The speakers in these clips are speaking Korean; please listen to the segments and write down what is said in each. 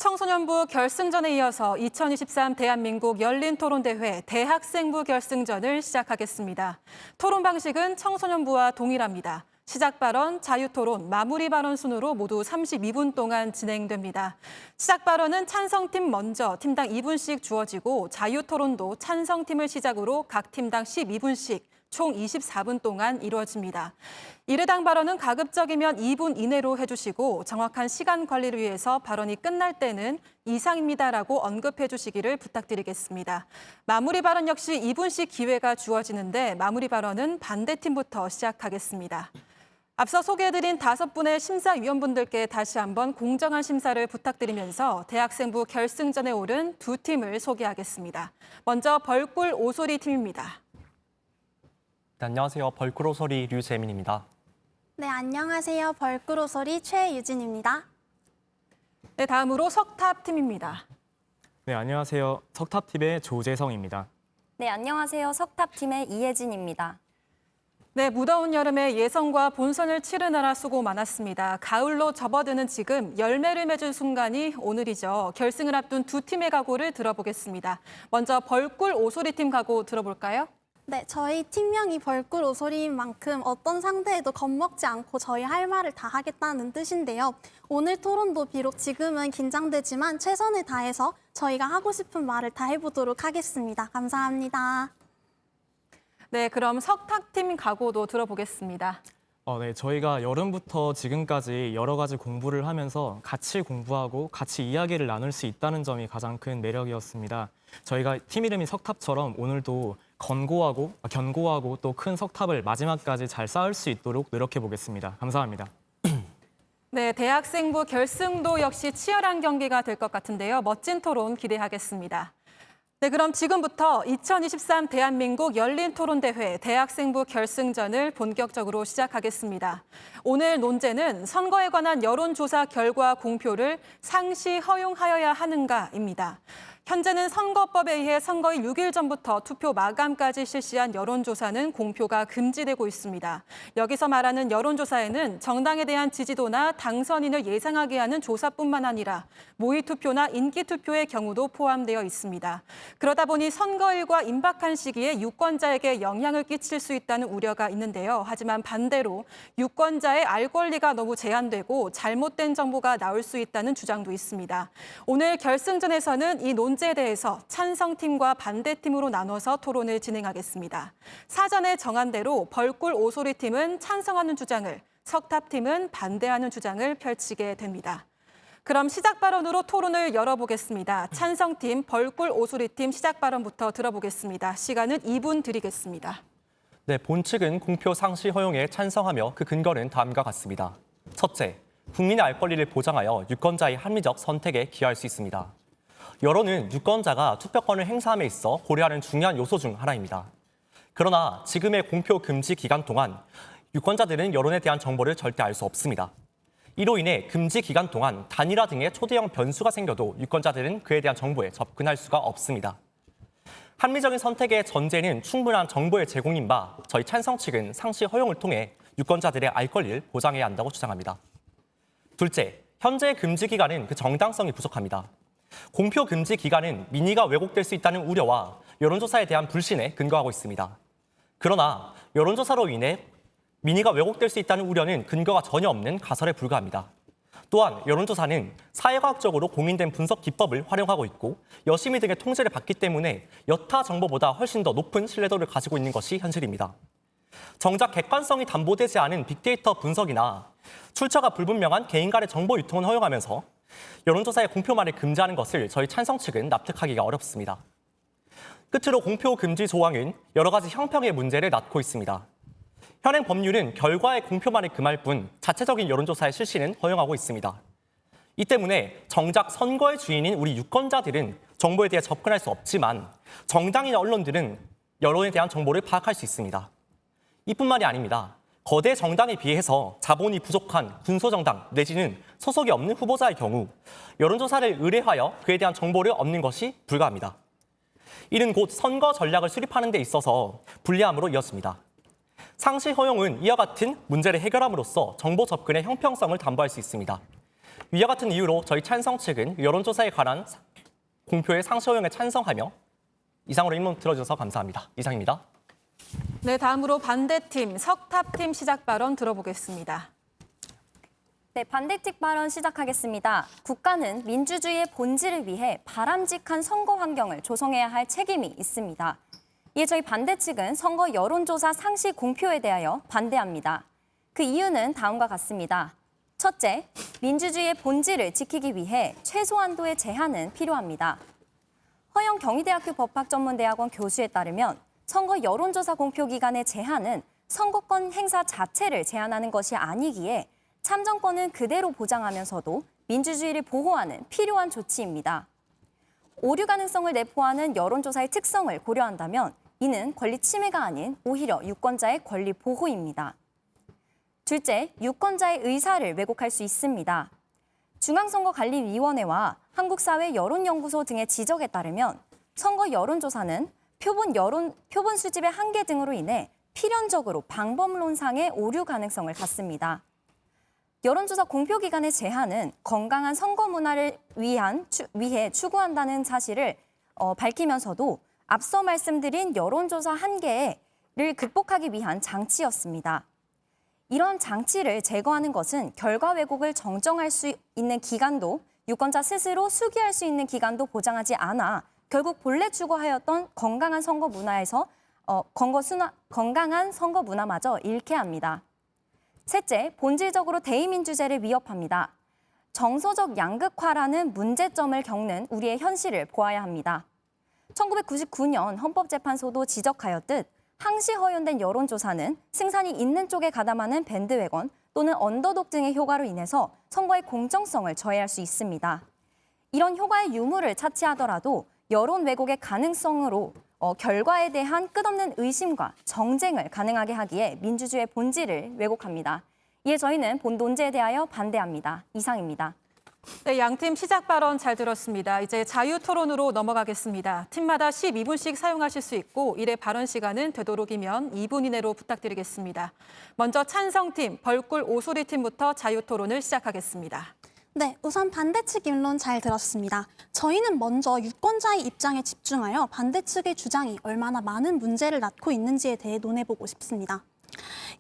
청소년부 결승전에 이어서 2023 대한민국 열린토론대회 대학생부 결승전을 시작하겠습니다. 토론 방식은 청소년부와 동일합니다. 시작 발언, 자유토론, 마무리 발언 순으로 모두 32분 동안 진행됩니다. 시작 발언은 찬성팀 먼저 팀당 2분씩 주어지고 자유토론도 찬성팀을 시작으로 각 팀당 12분씩 총 24분 동안 이루어집니다. 1회당 발언은 가급적이면 2분 이내로 해주시고 정확한 시간 관리를 위해서 발언이 끝날 때는 이상입니다라고 언급해 주시기를 부탁드리겠습니다. 마무리 발언 역시 2분씩 기회가 주어지는데 마무리 발언은 반대팀부터 시작하겠습니다. 앞서 소개해드린 5분의 심사위원분들께 다시 한번 공정한 심사를 부탁드리면서 대학생부 결승전에 오른 두 팀을 소개하겠습니다. 먼저 벌꿀 오소리 팀입니다. 네, 안녕하세요. 벌꿀 오소리 류재민입니다. 네, 안녕하세요. 벌꿀 오소리 최유진입니다. 네, 다음으로 석탑 팀입니다. 네, 안녕하세요. 석탑팀의 조재성입니다. 네, 안녕하세요. 석탑팀의 이혜진입니다. 네, 무더운 여름에 예선과 본선을 치르느라 수고 많았습니다. 가을로 접어드는 지금 열매를 맺은 순간이 오늘이죠. 결승을 앞둔 두 팀의 각오를 들어보겠습니다. 먼저 벌꿀 오소리 팀 각오 들어볼까요? 네, 저희 팀명이 벌꿀 오소리인 만큼 어떤 상대에도 겁먹지 않고 저희 할 말을 다 하겠다는 뜻인데요. 오늘 토론도 비록 지금은 긴장되지만 최선을 다해서 저희가 하고 싶은 말을 다 해보도록 하겠습니다. 감사합니다. 네, 그럼 석탑팀 각오도 들어보겠습니다. 네, 저희가 여름부터 지금까지 여러 가지 공부를 하면서 같이 공부하고 같이 이야기를 나눌 수 있다는 점이 가장 큰 매력이었습니다. 저희가 팀 이름이 석탑처럼 오늘도 견고하고 또 큰 석탑을 마지막까지 잘 쌓을 수 있도록 노력해 보겠습니다. 감사합니다. 네, 대학생부 결승도 역시 치열한 경기가 될 것 같은데요. 멋진 토론 기대하겠습니다. 네, 그럼 지금부터 2023 대한민국 열린토론대회 대학생부 결승전을 본격적으로 시작하겠습니다. 오늘 논제는 선거에 관한 여론조사 결과 공표를 상시 허용하여야 하는가입니다. 현재는 선거법에 의해 선거일 6일 전부터 투표 마감까지 실시한 여론조사는 공표가 금지되고 있습니다. 여기서 말하는 여론조사에는 정당에 대한 지지도나 당선인을 예상하게 하는 조사뿐만 아니라 모의투표나 인기투표의 경우도 포함되어 있습니다. 그러다 보니 선거일과 임박한 시기에 유권자에게 영향을 끼칠 수 있다는 우려가 있는데요. 하지만 반대로 유권자의 알 권리가 너무 제한되고 잘못된 정보가 나올 수 있다는 주장도 있습니다. 오늘 결승전에서는 이 논제에 대해서 찬성팀과 반대팀으로 나눠서 토론을 진행하겠습니다. 사전에 정한 대로 벌꿀 오소리 팀은 찬성하는 주장을, 석탑팀은 반대하는 주장을 펼치게 됩니다. 그럼 시작 발언으로 토론을 열어보겠습니다. 찬성팀 벌꿀 오소리 팀 시작 발언부터 들어보겠습니다. 시간은 2분 드리겠습니다. 네, 본측은 공표 상시 허용에 찬성하며 그 근거는 다음과 같습니다. 첫째, 국민의 알 권리를 보장하여 유권자의 합리적 선택에 기여할 수 있습니다. 여론은 유권자가 투표권을 행사함에 있어 고려하는 중요한 요소 중 하나입니다. 그러나 지금의 공표 금지 기간 동안 유권자들은 여론에 대한 정보를 절대 알 수 없습니다. 이로 인해 금지 기간 동안 단일화 등의 초대형 변수가 생겨도 유권자들은 그에 대한 정보에 접근할 수가 없습니다. 합리적인 선택의 전제는 충분한 정보의 제공인 바 저희 찬성 측은 상시 허용을 통해 유권자들의 알 권리를 보장해야 한다고 주장합니다. 둘째, 현재의 금지 기간은 그 정당성이 부족합니다. 공표 금지 기간은 민의가 왜곡될 수 있다는 우려와 여론조사에 대한 불신에 근거하고 있습니다. 그러나 여론조사로 인해 민의가 왜곡될 수 있다는 우려는 근거가 전혀 없는 가설에 불과합니다. 또한 여론조사는 사회과학적으로 공인된 분석 기법을 활용하고 있고 여심이 등의 통제를 받기 때문에 여타 정보보다 훨씬 더 높은 신뢰도를 가지고 있는 것이 현실입니다. 정작 객관성이 담보되지 않은 빅데이터 분석이나 출처가 불분명한 개인 간의 정보 유통을 허용하면서 여론조사의 공표만을 금지하는 것을 저희 찬성 측은 납득하기가 어렵습니다. 끝으로 공표 금지 조항은 여러 가지 형평의 문제를 낳고 있습니다. 현행 법률은 결과의 공표만을 금할 뿐 자체적인 여론조사의 실시는 허용하고 있습니다. 이 때문에 정작 선거의 주인인 우리 유권자들은 정보에 대해 접근할 수 없지만 정당이나 언론들은 여론에 대한 정보를 파악할 수 있습니다. 이뿐만이 아닙니다. 거대 정당에 비해서 자본이 부족한 군소정당 내지는 소속이 없는 후보자의 경우 여론조사를 의뢰하여 그에 대한 정보를 얻는 것이 불가합니다. 이는 곧 선거 전략을 수립하는 데 있어서 불리함으로 이어집니다. 상시 허용은 이와 같은 문제를 해결함으로써 정보 접근의 형평성을 담보할 수 있습니다. 위와 같은 이유로 저희 찬성 측은 여론조사에 관한 공표의 상시 허용에 찬성하며 이상으로 임론 들어주셔서 감사합니다. 이상입니다. 네, 다음으로 반대팀, 석탑팀 시작 발언 들어보겠습니다. 네, 반대측 발언 시작하겠습니다. 국가는 민주주의의 본질을 위해 바람직한 선거 환경을 조성해야 할 책임이 있습니다. 이에 저희 반대측은 선거 여론조사 상시 공표에 대하여 반대합니다. 그 이유는 다음과 같습니다. 첫째, 민주주의의 본질을 지키기 위해 최소한도의 제한은 필요합니다. 허영 경희대학교 법학전문대학원 교수에 따르면 선거 여론조사 공표 기간의 제한은 선거권 행사 자체를 제한하는 것이 아니기에 참정권은 그대로 보장하면서도 민주주의를 보호하는 필요한 조치입니다. 오류 가능성을 내포하는 여론조사의 특성을 고려한다면 이는 권리 침해가 아닌 오히려 유권자의 권리 보호입니다. 둘째, 유권자의 의사를 왜곡할 수 있습니다. 중앙선거관리위원회와 한국사회 여론연구소 등의 지적에 따르면 선거 여론조사는 표본 수집의 한계 등으로 인해 필연적으로 방법론상의 오류 가능성을 갖습니다. 여론조사 공표 기간의 제한은 건강한 선거 문화를 위해 추구한다는 사실을 밝히면서도 앞서 말씀드린 여론조사 한계를 극복하기 위한 장치였습니다. 이런 장치를 제거하는 것은 결과 왜곡을 정정할 수 있는 기간도 유권자 스스로 수기할 수 있는 기간도 보장하지 않아 결국 본래 추구하였던 건강한 선거 문화마저 잃게 합니다. 셋째, 본질적으로 대의민주제를 위협합니다. 정서적 양극화라는 문제점을 겪는 우리의 현실을 보아야 합니다. 1999년 헌법재판소도 지적하였듯 항시 허용된 여론조사는 승산이 있는 쪽에 가담하는 밴드웨건 또는 언더독 등의 효과로 인해서 선거의 공정성을 저해할 수 있습니다. 이런 효과의 유무를 차치하더라도 여론 왜곡의 가능성으로 결과에 대한 끝없는 의심과 정쟁을 가능하게 하기에 민주주의의 본질을 왜곡합니다. 이에 저희는 본 논제에 대하여 반대합니다. 이상입니다. 네, 양팀 시작 발언 잘 들었습니다. 이제 자유 토론으로 넘어가겠습니다. 팀마다 12분씩 사용하실 수 있고 1회 발언 시간은 되도록이면 2분 이내로 부탁드리겠습니다. 먼저 찬성팀, 벌꿀 오소리 팀부터 자유 토론을 시작하겠습니다. 네, 우선 반대측 입론 잘 들었습니다. 저희는 먼저 유권자의 입장에 집중하여 반대측의 주장이 얼마나 많은 문제를 낳고 있는지에 대해 논해보고 싶습니다.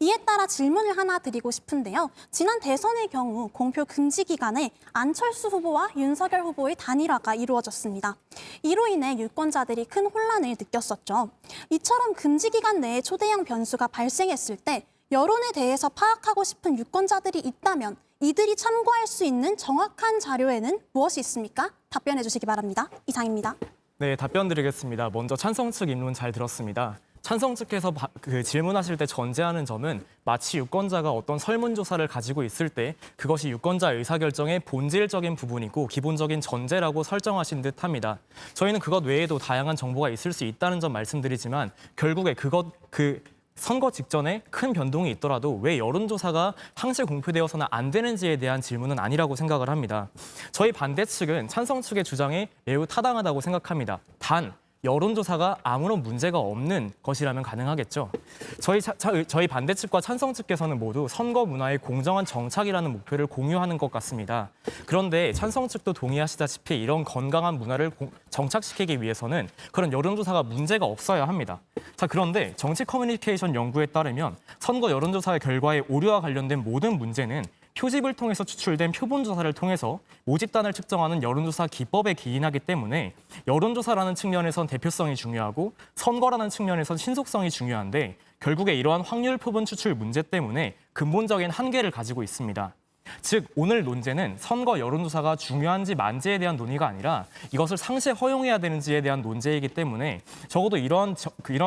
이에 따라 질문을 하나 드리고 싶은데요. 지난 대선의 경우 공표 금지 기간에 안철수 후보와 윤석열 후보의 단일화가 이루어졌습니다. 이로 인해 유권자들이 큰 혼란을 느꼈었죠. 이처럼 금지 기간 내에 초대형 변수가 발생했을 때 여론에 대해서 파악하고 싶은 유권자들이 있다면 이들이 참고할 수 있는 정확한 자료에는 무엇이 있습니까? 답변해 주시기 바랍니다. 이상입니다. 네, 답변 드리겠습니다. 먼저 찬성 측 입론 잘 들었습니다. 찬성 측에서 질문하실 때 전제하는 점은 마치 유권자가 어떤 설문조사를 가지고 있을 때 그것이 유권자 의사결정의 본질적인 부분이고 기본적인 전제라고 설정하신 듯합니다. 저희는 그것 외에도 다양한 정보가 있을 수 있다는 점 말씀드리지만 결국에 선거 직전에 큰 변동이 있더라도 왜 여론조사가 항시 공표되어서는 안 되는지에 대한 질문은 아니라고 생각을 합니다. 저희 반대 측은 찬성 측의 주장이 매우 타당하다고 생각합니다. 단, 여론조사가 아무런 문제가 없는 것이라면 가능하겠죠. 저희 반대 측과 찬성 측께서는 모두 선거 문화의 공정한 정착이라는 목표를 공유하는 것 같습니다. 그런데 찬성 측도 동의하시다시피 이런 건강한 문화를 정착시키기 위해서는 그런 여론조사가 문제가 없어야 합니다. 그런데 정치 커뮤니케이션 연구에 따르면 선거 여론조사의 결과에 오류와 관련된 모든 문제는 표집을 통해서 추출된 표본조사를 통해서 모집단을 측정하는 여론조사 기법에 기인하기 때문에 여론조사라는 측면에선 대표성이 중요하고 선거라는 측면에선 신속성이 중요한데 결국에 이러한 확률 표본 추출 문제 때문에 근본적인 한계를 가지고 있습니다. 즉 오늘 논제는 선거 여론조사가 중요한지 만지에 대한 논의가 아니라 이것을 상시 허용해야 되는지에 대한 논제이기 때문에 적어도 이런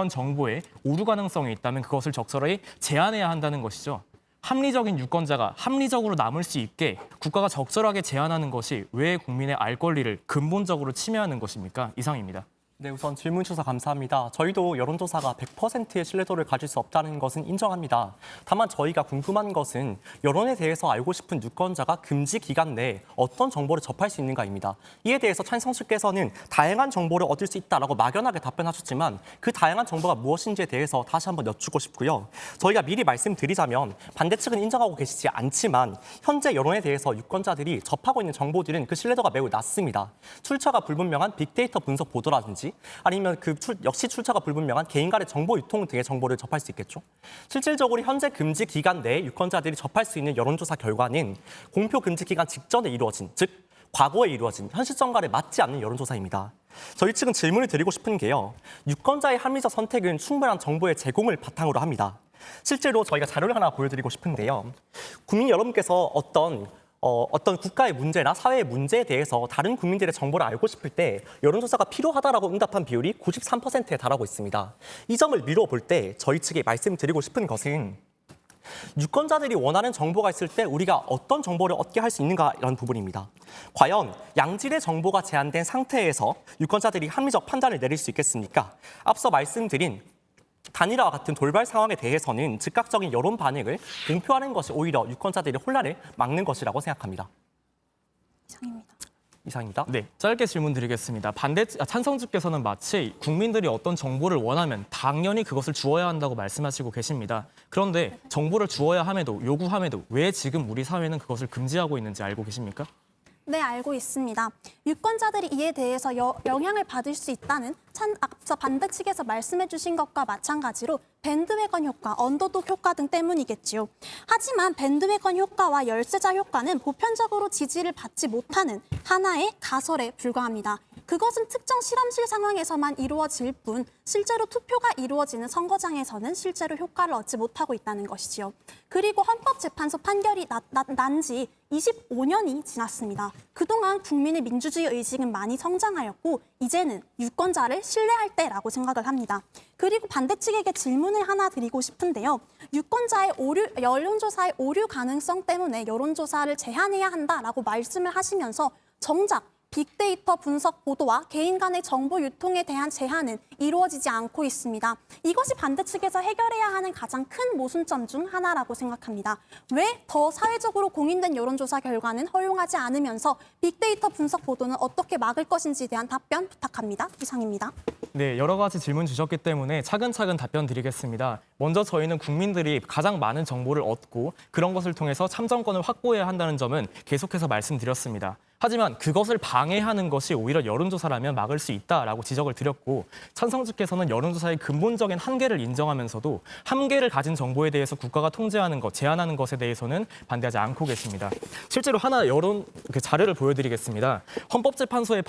정보에 오류 가능성이 있다면 그것을 적절히 제한해야 한다는 것이죠. 합리적인 유권자가 합리적으로 남을 수 있게 국가가 적절하게 제한하는 것이 왜 국민의 알 권리를 근본적으로 침해하는 것입니까? 이상입니다. 네, 우선 질문 주셔서 감사합니다. 저희도 여론조사가 100%의 신뢰도를 가질 수 없다는 것은 인정합니다. 다만 저희가 궁금한 것은 여론에 대해서 알고 싶은 유권자가 금지 기간 내에 어떤 정보를 접할 수 있는가입니다. 이에 대해서 찬성씨께서는 다양한 정보를 얻을 수 있다라고 막연하게 답변하셨지만 그 다양한 정보가 무엇인지에 대해서 다시 한번 여쭙고 싶고요. 저희가 미리 말씀드리자면 반대 측은 인정하고 계시지 않지만 현재 여론에 대해서 유권자들이 접하고 있는 정보들은 그 신뢰도가 매우 낮습니다. 출처가 불분명한 빅데이터 분석 보도라든지 아니면 역시 출처가 불분명한 개인 간의 정보 유통 등의 정보를 접할 수 있겠죠. 실질적으로 현재 금지 기간 내에 유권자들이 접할 수 있는 여론조사 결과는 공표 금지 기간 직전에 이루어진, 즉 과거에 이루어진 현 시점과를 맞지 않는 여론조사입니다. 저희 측은 질문을 드리고 싶은 게요. 유권자의 합리적 선택은 충분한 정보의 제공을 바탕으로 합니다. 실제로 저희가 자료를 하나 보여드리고 싶은데요. 국민 여러분께서 어떤 국가의 문제나 사회의 문제에 대해서 다른 국민들의 정보를 알고 싶을 때 여론조사가 필요하다라고 응답한 비율이 93%에 달하고 있습니다. 이 점을 미루어 볼 때 저희 측에 말씀드리고 싶은 것은 유권자들이 원하는 정보가 있을 때 우리가 어떤 정보를 얻게 할 수 있는가라는 부분입니다. 과연 양질의 정보가 제한된 상태에서 유권자들이 합리적 판단을 내릴 수 있겠습니까? 앞서 말씀드린 단일화와 같은 돌발 상황에 대해서는 즉각적인 여론 반응을 공표하는 것이 오히려 유권자들의 혼란을 막는 것이라고 생각합니다. 이상입니다. 네, 짧게 질문 드리겠습니다. 찬성주께서는 마치 국민들이 어떤 정보를 원하면 당연히 그것을 주어야 한다고 말씀하시고 계십니다. 그런데 정보를 주어야 함에도 요구함에도 왜 지금 우리 사회는 그것을 금지하고 있는지 알고 계십니까? 네, 알고 있습니다. 유권자들이 이에 대해서 영향을 받을 수 있다는 앞서 반대 측에서 말씀해 주신 것과 마찬가지로 밴드웨건 효과, 언더독 효과 등 때문이겠지요. 하지만 밴드웨건 효과와 열세자 효과는 보편적으로 지지를 받지 못하는 하나의 가설에 불과합니다. 그것은 특정 실험실 상황에서만 이루어질 뿐 실제로 투표가 이루어지는 선거장에서는 실제로 효과를 얻지 못하고 있다는 것이지요. 그리고 헌법재판소 판결이 난 지 25년이 지났습니다. 그동안 국민의 민주주의 의식은 많이 성장하였고 이제는 유권자를 신뢰할 때라고 생각을 합니다. 그리고 반대 측에게 질문을 하나 드리고 싶은데요. 유권자의 여론조사의 오류 가능성 때문에 여론조사를 제한해야 한다라고 말씀을 하시면서 정작 빅데이터 분석 보도와 개인 간의 정보 유통에 대한 제한은 이루어지지 않고 있습니다. 이것이 반대 측에서 해결해야 하는 가장 큰 모순점 중 하나라고 생각합니다. 왜 더 사회적으로 공인된 여론조사 결과는 허용하지 않으면서 빅데이터 분석 보도는 어떻게 막을 것인지에 대한 답변 부탁합니다. 이상입니다. 네, 여러 가지 질문 주셨기 때문에 차근차근 답변 드리겠습니다. 먼저 저희는 국민들이 가장 많은 정보를 얻고 그런 것을 통해서 참정권을 확보해야 한다는 점은 계속해서 말씀드렸습니다. 하지만 그것을 방해하는 것이 오히려 여론조사라면 막을 수 있다라고 지적을 드렸고 찬성주께서는 여론조사의 근본적인 한계를 인정하면서도 한계를 가진 정보에 대해서 국가가 통제하는 것, 제한하는 것에 대해서는 반대하지 않고 계십니다. 실제로 하나 여론 자료를 보여드리겠습니다. 헌법재판소의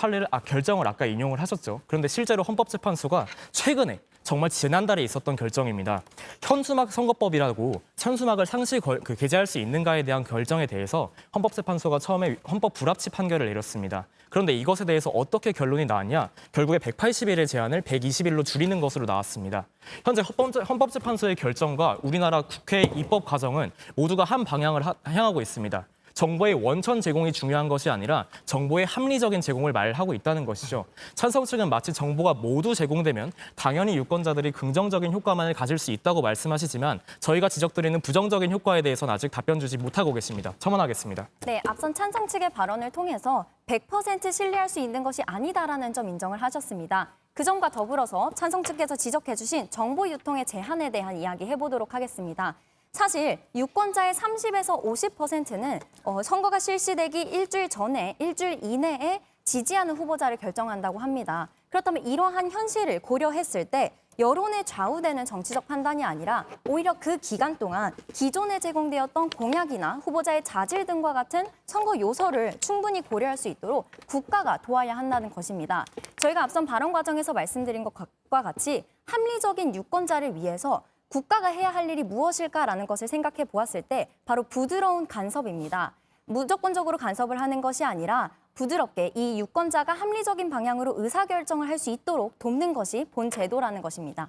결정을 아까 인용을 하셨죠. 그런데 실제로 헌법재판소가 최근에 정말 지난달에 있었던 결정입니다. 현수막 선거법이라고 현수막을 상시 게재할 수 있는가에 대한 결정에 대해서 헌법재판소가 처음에 헌법 불합치 판결을 내렸습니다. 그런데 이것에 대해서 어떻게 결론이 나왔냐? 결국에 180일의 제한을 120일로 줄이는 것으로 나왔습니다. 현재 헌법재판소의 결정과 우리나라 국회 입법 과정은 모두가 한 방향을 향하고 있습니다. 정보의 원천 제공이 중요한 것이 아니라 정보의 합리적인 제공을 말하고 있다는 것이죠. 찬성 측은 마치 정보가 모두 제공되면 당연히 유권자들이 긍정적인 효과만을 가질 수 있다고 말씀하시지만 저희가 지적드리는 부정적인 효과에 대해서는 아직 답변 주지 못하고 계십니다. 첨언하겠습니다. 네, 앞선 찬성 측의 발언을 통해서 100% 신뢰할 수 있는 것이 아니다라는 점 인정을 하셨습니다. 그 점과 더불어서 찬성 측에서 지적해 주신 정보 유통의 제한에 대한 이야기 해보도록 하겠습니다. 사실 유권자의 30에서 50%는 선거가 실시되기 일주일 이내에 지지하는 후보자를 결정한다고 합니다. 그렇다면 이러한 현실을 고려했을 때 여론에 좌우되는 정치적 판단이 아니라 오히려 그 기간 동안 기존에 제공되었던 공약이나 후보자의 자질 등과 같은 선거 요소를 충분히 고려할 수 있도록 국가가 도와야 한다는 것입니다. 저희가 앞선 발언 과정에서 말씀드린 것과 같이 합리적인 유권자를 위해서 국가가 해야 할 일이 무엇일까라는 것을 생각해 보았을 때 바로 부드러운 간섭입니다. 무조건적으로 간섭을 하는 것이 아니라 부드럽게 이 유권자가 합리적인 방향으로 의사결정을 할 수 있도록 돕는 것이 본 제도라는 것입니다.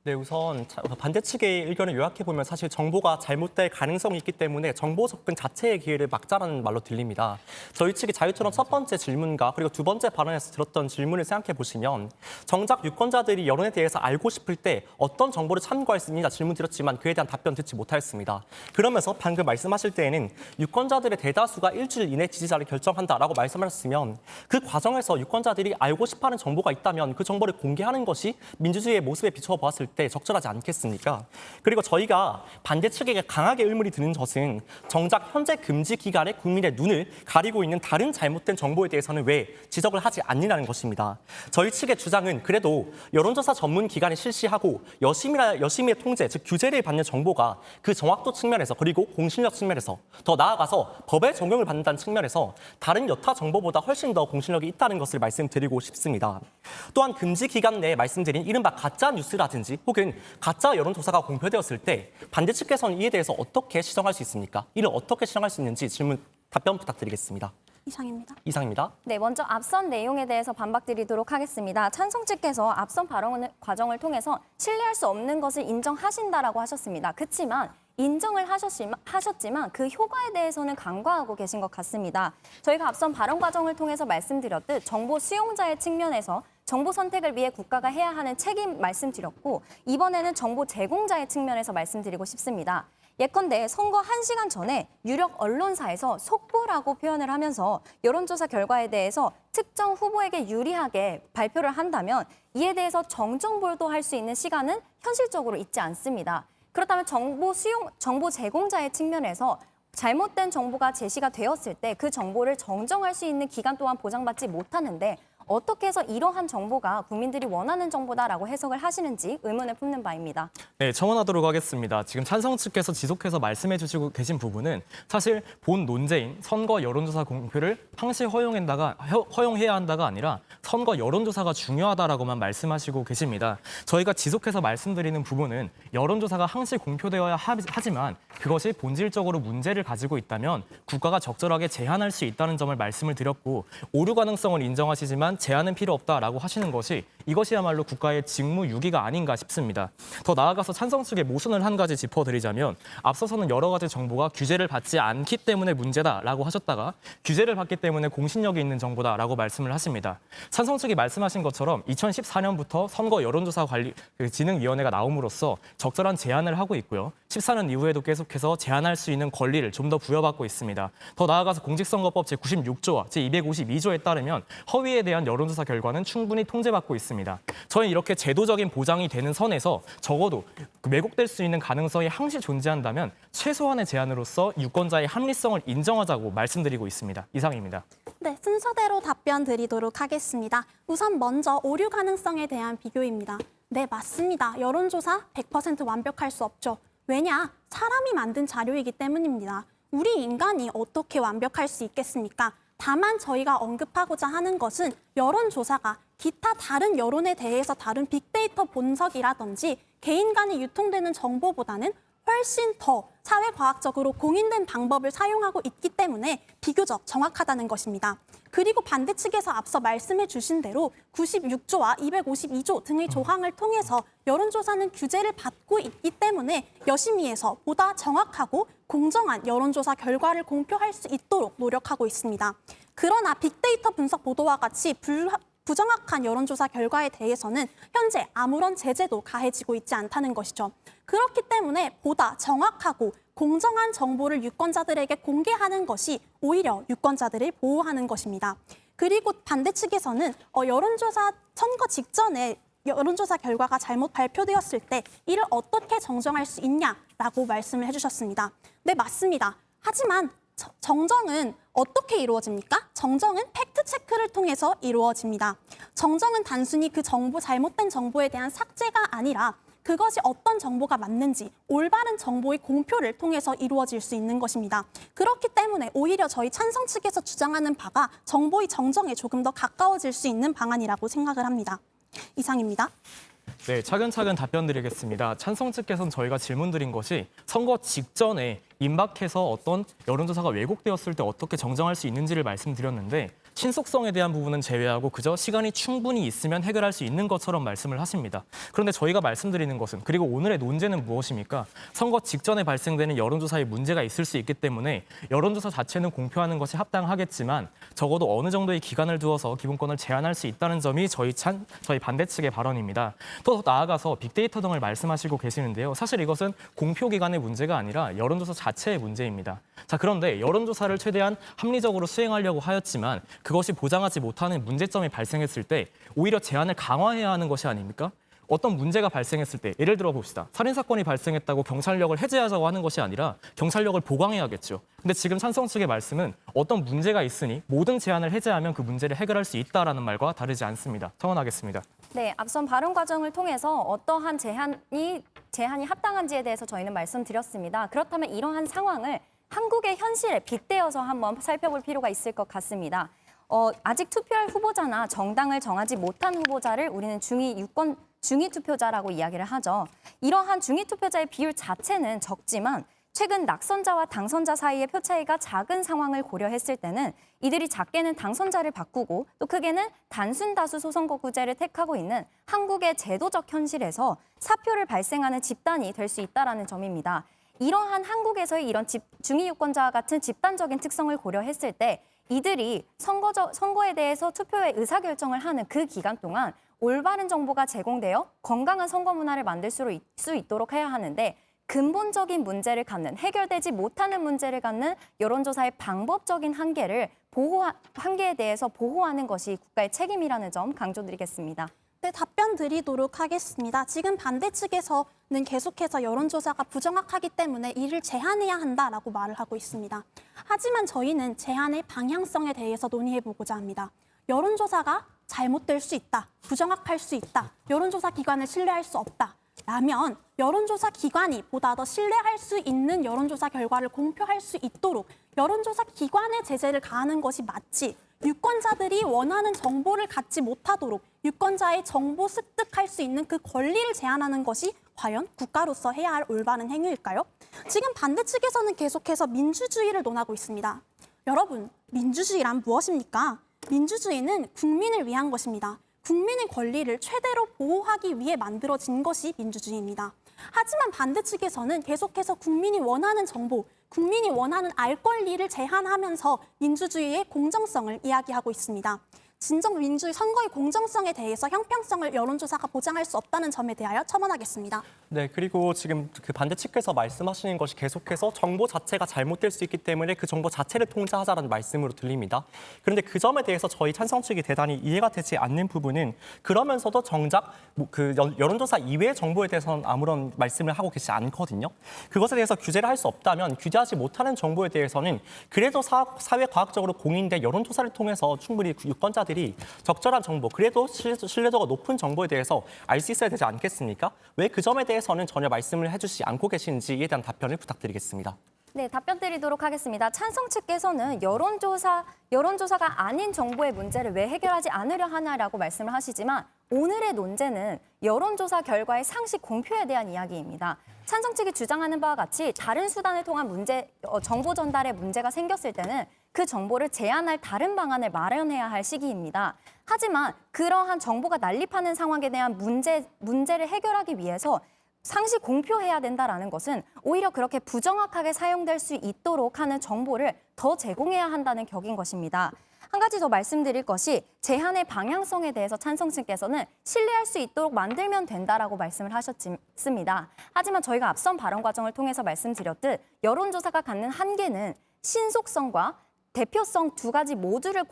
네, 우선 반대 측의 의견을 요약해 보면 사실 정보가 잘못될 가능성이 있기 때문에 정보 접근 자체의 기회를 막자라는 말로 들립니다. 저희 측이 자유토론 첫 번째 질문과 그리고 두 번째 발언에서 들었던 질문을 생각해 보시면 정작 유권자들이 여론에 대해서 알고 싶을 때 어떤 정보를 참고할 수 있느냐 질문 드렸지만 그에 대한 답변 듣지 못하였습니다. 그러면서 방금 말씀하실 때에는 유권자들의 대다수가 일주일 이내 지지자를 결정한다라고 말씀하셨으면 그 과정에서 유권자들이 알고 싶어하는 정보가 있다면 그 정보를 공개하는 것이 민주주의의 모습에 비추어 보았을 때 적절하지 않겠습니까? 그리고 저희가 반대 측에게 강하게 의문이 드는 것은 정작 현재 금지 기간에 국민의 눈을 가리고 있는 다른 잘못된 정보에 대해서는 왜 지적을 하지 않느냐는 것입니다. 저희 측의 주장은 그래도 여론조사 전문 기관이 실시하고 여심의 통제, 즉 규제를 받는 정보가 그 정확도 측면에서 그리고 공신력 측면에서 더 나아가서 법의 적용을 받는다는 측면에서 다른 여타 정보보다 훨씬 더 공신력이 있다는 것을 말씀드리고 싶습니다. 또한 금지 기간 내에 말씀드린 이른바 가짜 뉴스라든지 혹은 가짜 여론조사가 공표되었을 때 반대 측에서는 이에 대해서 어떻게 시정할 수 있습니까? 이를 어떻게 시정할 수 있는지 답변 부탁드리겠습니다. 이상입니다. 네, 먼저 앞선 내용에 대해서 반박드리도록 하겠습니다. 찬성 측께서 앞선 발언 과정을 통해서 신뢰할 수 없는 것을 인정하신다라고 하셨습니다. 그렇지만 인정을 하셨지만 그 효과에 대해서는 간과하고 계신 것 같습니다. 저희가 앞선 발언 과정을 통해서 말씀드렸듯 정보 수용자의 측면에서 정보 선택을 위해 국가가 해야 하는 책임 말씀드렸고 이번에는 정보 제공자의 측면에서 말씀드리고 싶습니다. 예컨대 선거 1시간 전에 유력 언론사에서 속보라고 표현을 하면서 여론조사 결과에 대해서 특정 후보에게 유리하게 발표를 한다면 이에 대해서 정정 보도할 수 있는 시간은 현실적으로 있지 않습니다. 그렇다면 정보 제공자의 측면에서 잘못된 정보가 제시가 되었을 때 그 정보를 정정할 수 있는 기간 또한 보장받지 못하는데 어떻게 해서 이러한 정보가 국민들이 원하는 정보다라고 해석을 하시는지 의문을 품는 바입니다. 네, 첨언하도록 하겠습니다. 지금 찬성 측께서 지속해서 말씀해 주시고 계신 부분은 사실 본 논제인 선거 여론조사 공표를 항시 허용해야 한다가 아니라 선거 여론조사가 중요하다라고만 말씀하시고 계십니다. 저희가 지속해서 말씀드리는 부분은 여론조사가 항시 공표되어야 하지만 그것이 본질적으로 문제를 가지고 있다면 국가가 적절하게 제한할 수 있다는 점을 말씀을 드렸고 오류 가능성을 인정하시지만 제한은 필요 없다라고 하시는 것이 이것이야말로 국가의 직무유기가 아닌가 싶습니다. 더 나아가서 찬성 측의 모순을 한 가지 짚어드리자면 앞서서는 여러 가지 정보가 규제를 받지 않기 때문에 문제다라고 하셨다가 규제를 받기 때문에 공신력이 있는 정보다라고 말씀을 하십니다. 찬성 측이 말씀하신 것처럼 2014년부터 선거 여론조사 진흥위원회가 나옴으로써 적절한 제한을 하고 있고요. 14년 이후에도 계속해서 제한할 수 있는 권리를 좀 더 부여받고 있습니다. 더 나아가서 공직선거법 제96조와 제252조에 따르면 허위에 대한 여론조사 결과는 충분히 통제받고 있습니다. 저희는 이렇게 제도적인 보장이 되는 선에서 적어도 왜곡될 수 있는 가능성이 항시 존재한다면 최소한의 제한으로서 유권자의 합리성을 인정하자고 말씀드리고 있습니다. 이상입니다. 네, 순서대로 답변 드리도록 하겠습니다. 우선 먼저 오류 가능성에 대한 비교입니다. 네, 맞습니다. 여론조사 100% 완벽할 수 없죠. 왜냐? 사람이 만든 자료이기 때문입니다. 우리 인간이 어떻게 완벽할 수 있겠습니까? 다만 저희가 언급하고자 하는 것은 여론조사가 기타 다른 여론에 대해서 다른 빅데이터 분석이라든지 개인 간에 유통되는 정보보다는 훨씬 더 사회과학적으로 공인된 방법을 사용하고 있기 때문에 비교적 정확하다는 것입니다. 그리고 반대 측에서 앞서 말씀해 주신 대로 96조와 252조 등의 조항을 통해서 여론조사는 규제를 받고 있기 때문에 여심위에서 보다 정확하고 공정한 여론조사 결과를 공표할 수 있도록 노력하고 있습니다. 그러나 빅데이터 분석 보도와 같이 부정확한 여론조사 결과에 대해서는 현재 아무런 제재도 가해지고 있지 않다는 것이죠. 그렇기 때문에 보다 정확하고 공정한 정보를 유권자들에게 공개하는 것이 오히려 유권자들을 보호하는 것입니다. 그리고 반대 측에서는 여론조사 선거 직전에 여론조사 결과가 잘못 발표되었을 때 이를 어떻게 정정할 수 있냐라고 말씀을 해주셨습니다. 네, 맞습니다. 하지만 정정은 어떻게 이루어집니까? 정정은 팩트체크를 통해서 이루어집니다. 정정은 단순히 그 잘못된 정보에 대한 삭제가 아니라 그것이 어떤 정보가 맞는지 올바른 정보의 공표를 통해서 이루어질 수 있는 것입니다. 그렇기 때문에 오히려 저희 찬성 측에서 주장하는 바가 정보의 정정에 조금 더 가까워질 수 있는 방안이라고 생각을 합니다. 이상입니다. 네, 차근차근 답변 드리겠습니다. 찬성 측께서는 저희가 질문드린 것이 선거 직전에 임박해서 어떤 여론조사가 왜곡되었을 때 어떻게 정정할 수 있는지를 말씀드렸는데 신속성에 대한 부분은 제외하고 그저 시간이 충분히 있으면 해결할 수 있는 것처럼 말씀을 하십니다. 그런데 저희가 말씀드리는 것은, 그리고 오늘의 논제는 무엇입니까? 선거 직전에 발생되는 여론조사에 문제가 있을 수 있기 때문에 여론조사 자체는 공표하는 것이 합당하겠지만 적어도 어느 정도의 기간을 두어서 기본권을 제한할 수 있다는 점이 저희 반대 측의 발언입니다. 더 나아가서 빅데이터 등을 말씀하시고 계시는데요. 사실 이것은 공표 기간의 문제가 아니라 여론조사 자체의 문제입니다. 자, 그런데 여론조사를 최대한 합리적으로 수행하려고 하였지만 그것이 보장하지 못하는 문제점이 발생했을 때 오히려 제한을 강화해야 하는 것이 아닙니까? 어떤 문제가 발생했을 때, 예를 들어 봅시다. 살인사건이 발생했다고 경찰력을 해제하자고 하는 것이 아니라 경찰력을 보강해야겠죠. 근데 지금 찬성 측의 말씀은 어떤 문제가 있으니 모든 제한을 해제하면 그 문제를 해결할 수 있다라는 말과 다르지 않습니다. 청원하겠습니다. 네, 앞선 발언 과정을 통해서 어떠한 제한이 합당한지에 대해서 저희는 말씀드렸습니다. 그렇다면 이러한 상황을 한국의 현실에 빗대어서 한번 살펴볼 필요가 있을 것 같습니다. 아직 투표할 후보자나 정당을 정하지 못한 후보자를 우리는 중위 투표자라고 이야기를 하죠. 이러한 중위 투표자의 비율 자체는 적지만 최근 낙선자와 당선자 사이의 표 차이가 작은 상황을 고려했을 때는 이들이 작게는 당선자를 바꾸고 또 크게는 단순 다수 소선거구제를 택하고 있는 한국의 제도적 현실에서 사표를 발생하는 집단이 될 수 있다는 점입니다. 이러한 한국에서의 이런 중위 유권자와 같은 집단적인 특성을 고려했을 때 이들이 선거에 대해서 투표의 의사결정을 하는 그 기간 동안 올바른 정보가 제공되어 건강한 선거 문화를 만들 수 있도록 해야 하는데 근본적인 문제를 갖는, 해결되지 못하는 문제를 갖는 여론조사의 방법적인 한계에 대해서 보호하는 것이 국가의 책임이라는 점 강조드리겠습니다. 네, 답변 드리도록 하겠습니다. 지금 반대 측에서는 계속해서 여론조사가 부정확하기 때문에 이를 제한해야 한다라고 말을 하고 있습니다. 하지만 저희는 제한의 방향성에 대해서 논의해보고자 합니다. 여론조사가 잘못될 수 있다, 부정확할 수 있다, 여론조사 기관을 신뢰할 수 없다. 라면 여론조사 기관이 보다 더 신뢰할 수 있는 여론조사 결과를 공표할 수 있도록 여론조사 기관의 제재를 가하는 것이 맞지, 유권자들이 원하는 정보를 갖지 못하도록 유권자의 정보 습득할 수 있는 그 권리를 제한하는 것이 과연 국가로서 해야 할 올바른 행위일까요? 지금 반대 측에서는 계속해서 민주주의를 논하고 있습니다. 여러분, 민주주의란 무엇입니까? 민주주의는 국민을 위한 것입니다. 국민의 권리를 최대로 보호하기 위해 만들어진 것이 민주주의입니다. 하지만 반대 측에서는 계속해서 국민이 원하는 정보, 국민이 원하는 알 권리를 제한하면서 민주주의의 공정성을 이야기하고 있습니다. 진정 민주주의 선거의 공정성에 대해서 형평성을 여론조사가 보장할 수 없다는 점에 대하여 첨언하겠습니다. 네, 그리고 지금 그 반대 측에서 말씀하시는 것이 계속해서 정보 자체가 잘못될 수 있기 때문에 그 정보 자체를 통제하자라는 말씀으로 들립니다. 그런데 그 점에 대해서 저희 찬성 측이 대단히 이해가 되지 않는 부분은 그러면서도 정작 그 여론조사 이외의 정보에 대해서는 아무런 말씀을 하고 계시지 않거든요. 그것에 대해서 규제를 할 수 없다면 규제하지 못하는 정보에 대해서는 그래도 사회과학적으로 공인된 여론조사를 통해서 충분히 유권자들이 적절한 정보, 그래도 신뢰도가 높은 정보에 대해서 알 수 있어야 되지 않겠습니까? 왜 그 점에 대해서는 전혀 말씀을 해주시지 않고 계신지에 대한 답변을 부탁드리겠습니다. 네, 답변 드리도록 하겠습니다. 찬성 측께서는 여론조사가 아닌 정보의 문제를 왜 해결하지 않으려 하나라고 말씀을 하시지만 오늘의 논제는 여론조사 결과의 상시 공표에 대한 이야기입니다. 찬성 측이 주장하는 바와 같이 다른 수단을 통한 정보 전달에 문제가 생겼을 때는 그 정보를 제한할 다른 방안을 마련해야 할 시기입니다. 하지만 그러한 정보가 난립하는 상황에 대한 문제를 해결하기 위해서 상시 공표해야 된다는 것은 오히려 그렇게 부정확하게 사용될 수 있도록 하는 정보를 더 제공해야 한다는 격인 것입니다. 한 가지 더 말씀드릴 것이 제한의 방향성에 대해서 찬성 측께서는 신뢰할 수 있도록 만들면 된다라고 말씀을 하셨습니다. 하지만 저희가 앞선 발언 과정을 통해서 말씀드렸듯 여론조사가 갖는 한계는 신속성과 대표성 두 가지 모두를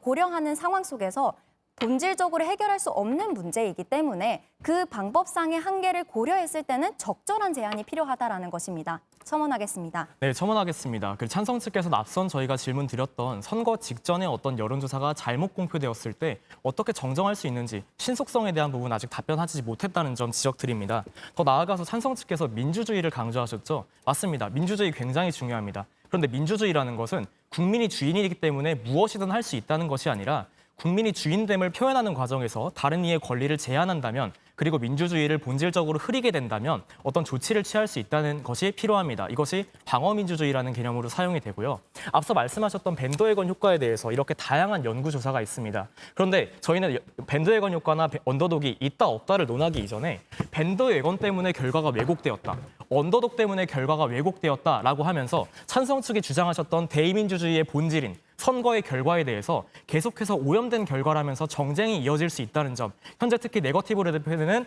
고려하는 상황 속에서 본질적으로 해결할 수 없는 문제이기 때문에 그 방법상의 한계를 고려했을 때는 적절한 제한이 필요하다라는 것입니다. 첨언하겠습니다. 네, 첨언하겠습니다. 그 찬성 측께서는 앞선 저희가 질문 드렸던 선거 직전에 어떤 여론조사가 잘못 공표되었을 때 어떻게 정정할 수 있는지 신속성에 대한 부분 아직 답변하지 못했다는 점 지적드립니다. 더 나아가서 찬성 측께서 민주주의를 강조하셨죠. 맞습니다. 민주주의 굉장히 중요합니다. 그런데 민주주의라는 것은 국민이 주인이기 때문에 무엇이든 할 수 있다는 것이 아니라 국민이 주인됨을 표현하는 과정에서 다른 이의 권리를 제한한다면 그리고 민주주의를 본질적으로 흐리게 된다면 어떤 조치를 취할 수 있다는 것이 필요합니다. 이것이 방어민주주의라는 개념으로 사용이 되고요. 앞서 말씀하셨던 밴더웨건 효과에 대해서 이렇게 다양한 연구 조사가 있습니다. 그런데 저희는 밴더웨건 효과나 언더독이 있다 없다를 논하기 이전에 밴더웨건 때문에 결과가 왜곡되었다, 언더독 때문에 결과가 왜곡되었다라고 하면서 찬성 측이 주장하셨던 대의민주주의의 본질인 선거의 결과에 대해서 계속해서 오염된 결과라면서 정쟁이 이어질 수 있다는 점, 현재 특히 네거티브로 대표되는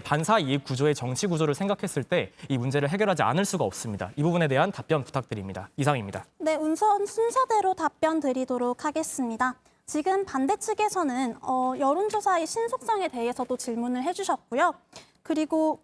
반사 이익 구조의 정치 구조를 생각했을 때 이 문제를 해결하지 않을 수가 없습니다. 이 부분에 대한 답변 부탁드립니다. 이상입니다. 네, 우선 순서대로 답변 드리도록 하겠습니다. 지금 반대 측에서는 여론조사의 신속성에 대해서도 질문을 해주셨고요. 그리고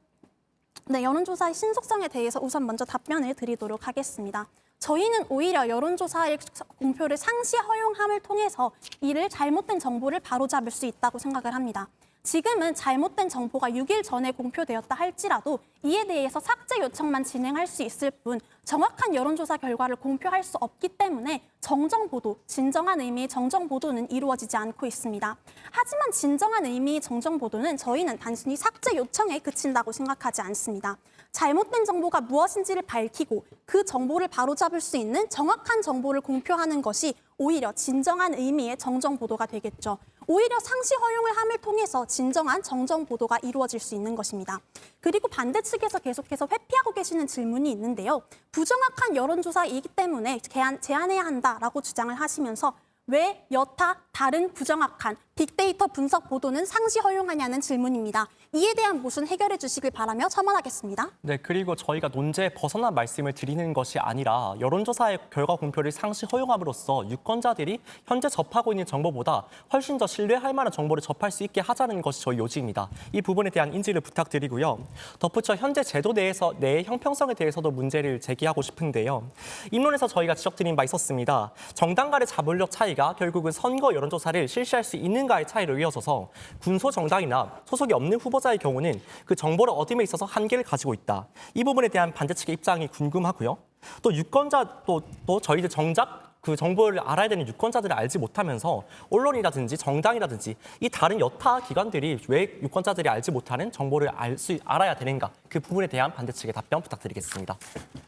여론조사의 신속성에 대해서 우선 먼저 답변을 드리도록 하겠습니다. 저희는 오히려 여론조사의 공표를 상시 허용함을 통해서 이를 잘못된 정보를 바로잡을 수 있다고 생각을 합니다. 지금은 잘못된 정보가 6일 전에 공표되었다 할지라도 이에 대해서 삭제 요청만 진행할 수 있을 뿐 정확한 여론조사 결과를 공표할 수 없기 때문에 정정보도, 진정한 의미의 정정보도는 이루어지지 않고 있습니다. 하지만 진정한 의미의 정정보도는 저희는 단순히 삭제 요청에 그친다고 생각하지 않습니다. 잘못된 정보가 무엇인지를 밝히고 그 정보를 바로잡을 수 있는 정확한 정보를 공표하는 것이 오히려 진정한 의미의 정정보도가 되겠죠. 오히려 상시 허용을 함을 통해서 진정한 정정보도가 이루어질 수 있는 것입니다. 그리고 반대 측에서 계속해서 회피하고 계시는 질문이 있는데요. 부정확한 여론조사이기 때문에 제한해야 한다라고 주장을 하시면서 왜 여타 다른 부정확한 빅데이터 분석 보도는 상시 허용하냐는 질문입니다. 이에 대한 모순 해결해 주시길 바라며 첨언하겠습니다. 네, 그리고 저희가 논제에 벗어난 말씀을 드리는 것이 아니라 여론조사의 결과 공표를 상시 허용함으로써 유권자들이 현재 접하고 있는 정보보다 훨씬 더 신뢰할 만한 정보를 접할 수 있게 하자는 것이 저희 요지입니다. 이 부분에 대한 인지를 부탁드리고요. 덧붙여 현재 제도 내의 형평성에 대해서도 문제를 제기하고 싶은데요. 입론에서 저희가 지적드린 바 있었습니다. 정당 간의 자본력 차이가 결국은 선거 여론조사를 실시할 수 있는가의 차이로 이어져서 군소정당이나 소속이 없는 후보자의 경우는 그 정보를 얻음에 있어서 한계를 가지고 있다. 이 부분에 대한 반대 측의 입장이 궁금하고요. 또 유권자 또 저희들 정작 그 정보를 알아야 되는 유권자들을 알지 못하면서 언론이라든지 정당이라든지 이 다른 여타 기관들이 왜 유권자들이 알지 못하는 정보를 알아야 되는가, 그 부분에 대한 반대 측의 답변 부탁드리겠습니다.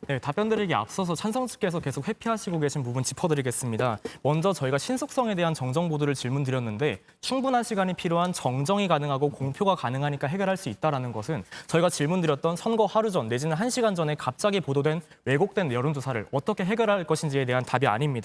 네, 답변 드리기 앞서서 찬성 측께서 계속 회피하시고 계신 부분 짚어드리겠습니다. 먼저 저희가 신속성에 대한 정정 보도를 질문드렸는데 충분한 시간이 필요한 정정이 가능하고 공표가 가능하니까 해결할 수 있다는 것은 저희가 질문드렸던 선거 하루 전 내지는 1시간 전에 갑자기 보도된 왜곡된 여론조사를 어떻게 해결할 것인지에 대한 답이 아닙니다.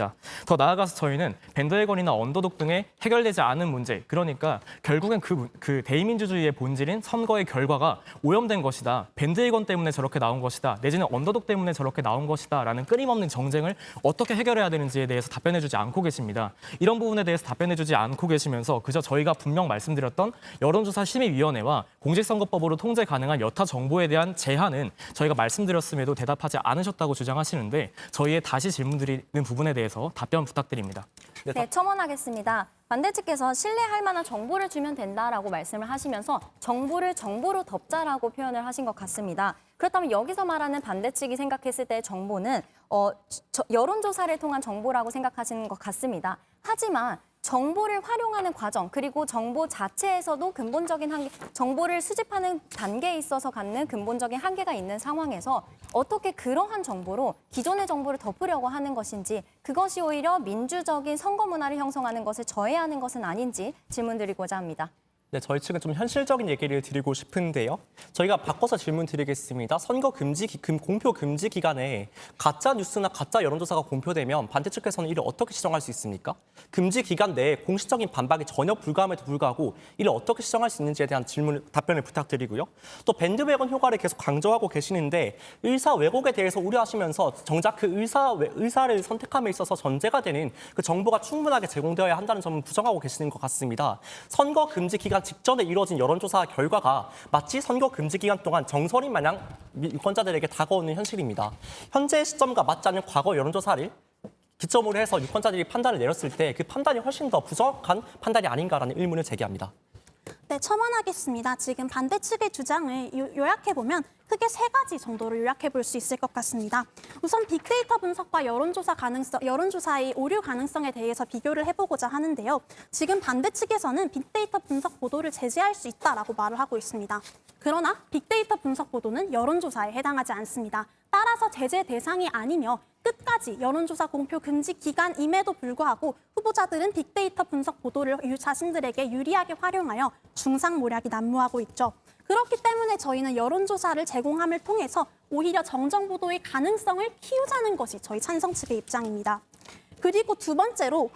더 나아가서 저희는 밴더웨건이나 언더독 등의 해결되지 않은 문제, 그러니까 결국엔 그 대의민주주의의 본질인 선거의 결과가 오염된 것이다, 밴드웨건 때문에 저렇게 나온 것이다, 내지는 언더독 때문에 저렇게 나온 것이다 라는 끊임없는 정쟁을 어떻게 해결해야 되는지에 대해서 답변해주지 않고 계십니다. 이런 부분에 대해서 답변해주지 않고 계시면서 그저 저희가 분명 말씀드렸던 여론조사 심의위원회와 공직선거법으로 통제 가능한 여타 정보에 대한 제한은 저희가 말씀드렸음에도 대답하지 않으셨다고 주장하시는데 저희의 다시 질문드리는 부분에 대해서 답변 부탁드립니다. 네, 첨언하겠습니다. 반대 측께서 신뢰할 만한 정보를 주면 된다라고 말씀을 하시면서 정보를 정보로 덮자라고 표현을 하신 것 같습니다. 그렇다면 여기서 말하는 반대 측이 생각했을 때 정보는 여론조사를 통한 정보라고 생각하시는 것 같습니다. 하지만 정보를 활용하는 과정, 그리고 정보 자체에서도 근본적인 한계, 정보를 수집하는 단계에 있어서 갖는 근본적인 한계가 있는 상황에서 어떻게 그러한 정보로 기존의 정보를 덮으려고 하는 것인지, 그것이 오히려 민주적인 선거 문화를 형성하는 것을 저해하는 것은 아닌지 질문드리고자 합니다. 네, 저희 측은 좀 현실적인 얘기를 드리고 싶은데요. 저희가 바꿔서 질문 드리겠습니다. 공표 금지 기간에 가짜 뉴스나 가짜 여론조사가 공표되면 반대 측에서는 이를 어떻게 시정할 수 있습니까? 금지 기간 내에 공식적인 반박이 전혀 불가함에도 불구하고 이를 어떻게 시정할 수 있는지에 대한 답변을 부탁드리고요. 또 밴드웨건 효과를 계속 강조하고 계시는데 의사 왜곡에 대해서 우려하시면서 정작 그 의사를 선택함에 있어서 전제가 되는 그 정보가 충분하게 제공되어야 한다는 점은 부정하고 계시는 것 같습니다. 선거 금지 기간 직전에 이루어진 여론조사 결과가 마치 선거 금지 기간 동안 정설인 마냥 유권자들에게 다가오는 현실입니다. 현재 시점과 맞지 않는 과거 여론조사를 기점으로 해서 유권자들이 판단을 내렸을 때 그 판단이 훨씬 더 부정확한 판단이 아닌가라는 의문을 제기합니다. 네, 첨언하겠습니다. 지금 반대 측의 주장을 요약해보면 크게 3가지 정도로 요약해 볼 수 있을 것 같습니다. 우선 빅데이터 분석과 여론조사의 오류 가능성에 대해서 비교를 해보고자 하는데요. 지금 반대 측에서는 빅데이터 분석 보도를 제재할 수 있다라고 말을 하고 있습니다. 그러나 빅데이터 분석 보도는 여론조사에 해당하지 않습니다. 따라서 제재 대상이 아니며 끝까지 여론조사 공표 금지 기간임에도 불구하고 후보자들은 빅데이터 분석 보도를 자신들에게 유리하게 활용하여 중상모략이 난무하고 있죠. 그렇기 때문에 저희는 여론조사를 제공함을 통해서 오히려 정정보도의 가능성을 키우자는 것이 저희 찬성 측의 입장입니다. 그리고 두 번째로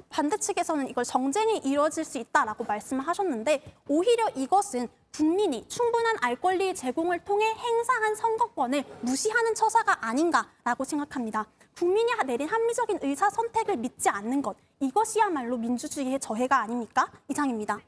반대 측에서는 이걸 정쟁이 이루어질 수 있다라고 말씀하셨는데 오히려 이것은 국민이 충분한 알 권리 제공을 통해 행사한 선거권을 무시하는 처사가 아닌가라고 생각합니다. 국민이 내린 합리적인 의사 선택을 믿지 않는 것, 이것이야말로 민주주의의 저해가 아닙니까? 이상입니다.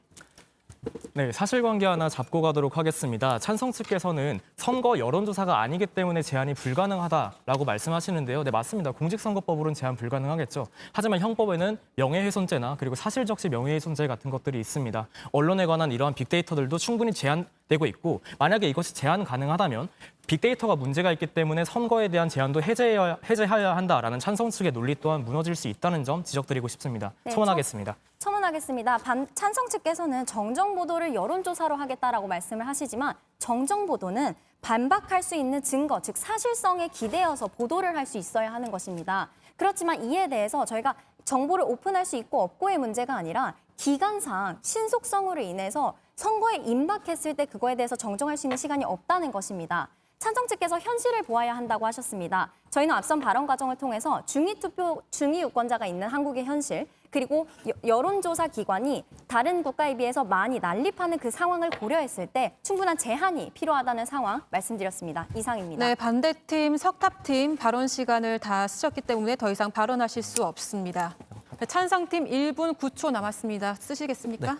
네, 사실관계 하나 잡고 가도록 하겠습니다. 찬성 측께서는 선거 여론조사가 아니기 때문에 제한이 불가능하다라고 말씀하시는데요. 네, 맞습니다. 공직선거법으로는 제한 불가능하겠죠. 하지만 형법에는 명예훼손죄나 그리고 사실적시 명예훼손죄 같은 것들이 있습니다. 언론에 관한 이러한 빅데이터들도 충분히 제한되고 있고 만약에 이것이 제한 가능하다면 빅데이터가 문제가 있기 때문에 선거에 대한 제한도 해제해야 한다라는 찬성 측의 논리 또한 무너질 수 있다는 점 지적드리고 싶습니다. 네, 첨언하겠습니다. 첨언하겠습니다. 찬성 측께서는 정정보도를 여론조사로 하겠다라고 말씀을 하시지만 정정보도는 반박할 수 있는 증거, 즉 사실성에 기대어서 보도를 할 수 있어야 하는 것입니다. 그렇지만 이에 대해서 저희가 정보를 오픈할 수 있고 없고의 문제가 아니라 기간상 신속성으로 인해서 선거에 임박했을 때 그거에 대해서 정정할 수 있는 시간이 없다는 것입니다. 찬성 측께서 현실을 보아야 한다고 하셨습니다. 저희는 앞선 발언 과정을 통해서 중위 유권자가 있는 한국의 현실, 그리고 여론조사 기관이 다른 국가에 비해서 많이 난립하는 그 상황을 고려했을 때 충분한 제한이 필요하다는 상황 말씀드렸습니다. 이상입니다. 네, 반대팀, 석탑팀 발언 시간을 다 쓰셨기 때문에 더 이상 발언하실 수 없습니다. 네, 찬성팀 1분 9초 남았습니다. 쓰시겠습니까?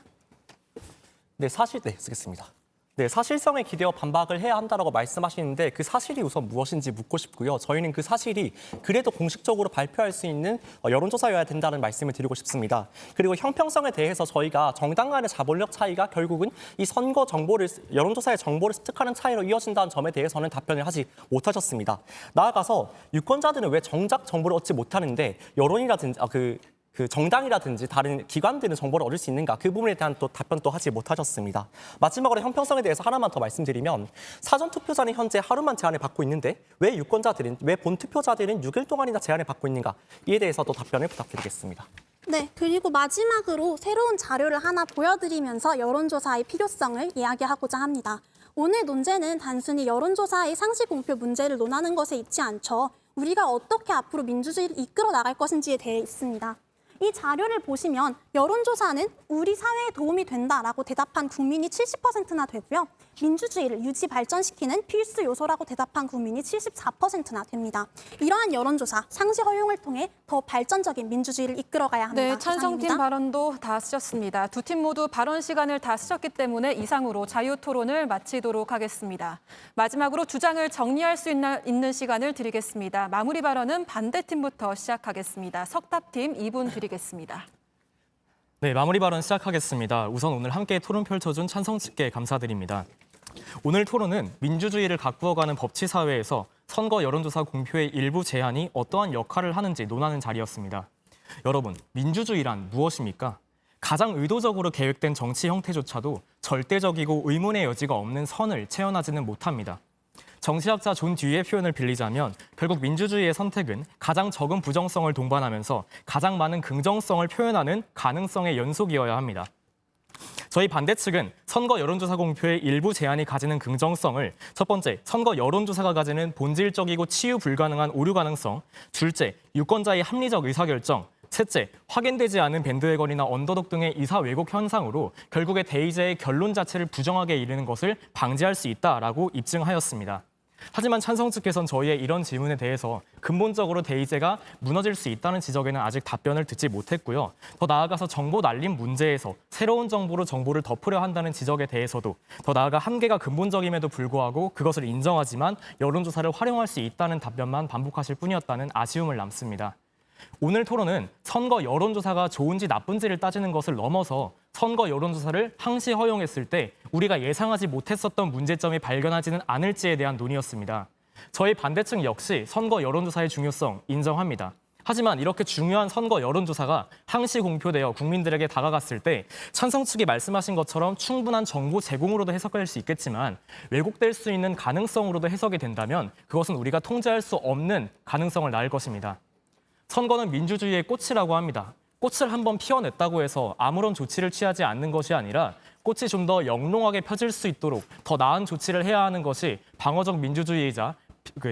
네, 쓰겠습니다. 네, 사실성에 기대어 반박을 해야 한다라고 말씀하시는데 그 사실이 우선 무엇인지 묻고 싶고요. 저희는 그 사실이 그래도 공식적으로 발표할 수 있는 여론조사여야 된다는 말씀을 드리고 싶습니다. 그리고 형평성에 대해서 저희가 정당 간의 자본력 차이가 결국은 이 선거 정보를 여론조사의 정보를 습득하는 차이로 이어진다는 점에 대해서는 답변을 하지 못하셨습니다. 나아가서 유권자들은 왜 정작 정보를 얻지 못하는데 여론이라든지 그 정당이라든지 다른 기관들은 정보를 얻을 수 있는가 그 부분에 대한 또 답변 또 하지 못하셨습니다. 마지막으로 형평성에 대해서 하나만 더 말씀드리면 사전투표자는 현재 하루만 제한을 받고 있는데 왜 본투표자들은 6일 동안이나 제한을 받고 있는가 이에 대해서도 답변을 부탁드리겠습니다. 네, 그리고 마지막으로 새로운 자료를 하나 보여드리면서 여론조사의 필요성을 이야기하고자 합니다. 오늘 논제는 단순히 여론조사의 상시 공표 문제를 논하는 것에 있지 않죠. 우리가 어떻게 앞으로 민주주의를 이끌어 나갈 것인지에 대해 있습니다. 이 자료를 보시면 여론조사는 우리 사회에 도움이 된다라고 대답한 국민이 70%나 되고요. 민주주의를 유지 발전시키는 필수 요소라고 대답한 국민이 74%나 됩니다. 이러한 여론조사, 상시 허용을 통해 더 발전적인 민주주의를 이끌어가야 합니다. 네, 찬성팀 이상입니다. 발언도 다 쓰셨습니다. 두 팀 모두 발언 시간을 다 쓰셨기 때문에 이상으로 자유토론을 마치도록 하겠습니다. 마지막으로 주장을 정리할 수 있는 시간을 드리겠습니다. 마무리 발언은 반대팀부터 시작하겠습니다. 석탑팀 2분 드리겠습니다. 네, 마무리 발언 시작하겠습니다. 우선 오늘 함께 토론 펼쳐준 찬성 측께 감사드립니다. 오늘 토론은 민주주의를 가꾸어가는 법치사회에서 선거 여론조사 공표의 일부 제한이 어떠한 역할을 하는지 논하는 자리였습니다. 여러분, 민주주의란 무엇입니까? 가장 의도적으로 계획된 정치 형태조차도 절대적이고 의문의 여지가 없는 선을 체현하지는 못합니다. 정치학자 존 듀이의 표현을 빌리자면 결국 민주주의의 선택은 가장 적은 부정성을 동반하면서 가장 많은 긍정성을 표현하는 가능성의 연속이어야 합니다. 저희 반대 측은 선거 여론조사 공표의 일부 제한이 가지는 긍정성을 첫 번째, 선거 여론조사가 가지는 본질적이고 치유 불가능한 오류 가능성, 둘째, 유권자의 합리적 의사결정, 셋째, 확인되지 않은 밴드웨건이나 언더독 등의 이사 왜곡 현상으로 결국에 대의제의 결론 자체를 부정하게 이르는 것을 방지할 수 있다라고 입증하였습니다. 하지만 찬성 측에선 저희의 이런 질문에 대해서 근본적으로 대의제가 무너질 수 있다는 지적에는 아직 답변을 듣지 못했고요. 더 나아가서 정보 날림 문제에서 새로운 정보로 정보를 덮으려 한다는 지적에 대해서도 더 나아가 한계가 근본적임에도 불구하고 그것을 인정하지만 여론조사를 활용할 수 있다는 답변만 반복하실 뿐이었다는 아쉬움을 남습니다. 오늘 토론은 선거 여론조사가 좋은지 나쁜지를 따지는 것을 넘어서 선거 여론조사를 항시 허용했을 때 우리가 예상하지 못했었던 문제점이 발견하지는 않을지에 대한 논의였습니다. 저희 반대층 역시 선거 여론조사의 중요성 인정합니다. 하지만 이렇게 중요한 선거 여론조사가 항시 공표되어 국민들에게 다가갔을 때 찬성 측이 말씀하신 것처럼 충분한 정보 제공으로도 해석될 수 있겠지만 왜곡될 수 있는 가능성으로도 해석이 된다면 그것은 우리가 통제할 수 없는 가능성을 낳을 것입니다. 선거는 민주주의의 꽃이라고 합니다. 꽃을 한번 피워냈다고 해서 아무런 조치를 취하지 않는 것이 아니라 꽃이 좀 더 영롱하게 펴질 수 있도록 더 나은 조치를 해야 하는 것이 방어적 민주주의이자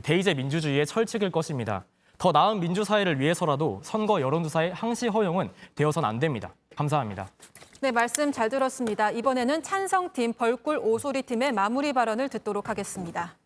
대의제 민주주의의 철칙일 것입니다. 더 나은 민주사회를 위해서라도 선거 여론조사의 항시 허용은 되어선 안 됩니다. 감사합니다. 네, 말씀 잘 들었습니다. 이번에는 찬성팀 벌꿀 오소리팀의 마무리 발언을 듣도록 하겠습니다.